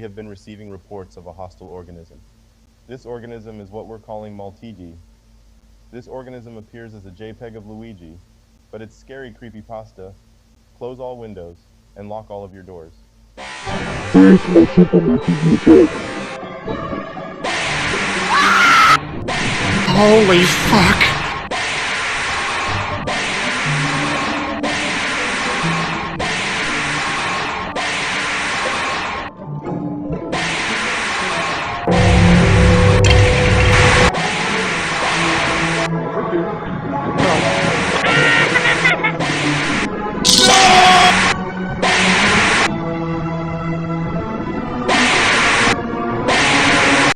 we have been receiving reports of a hostile organism. This organism is what we're calling Maltigi. This organism appears as a JPEG of Luigi, but it's scary creepypasta. Close all windows and lock all of your doors. Holy fuck!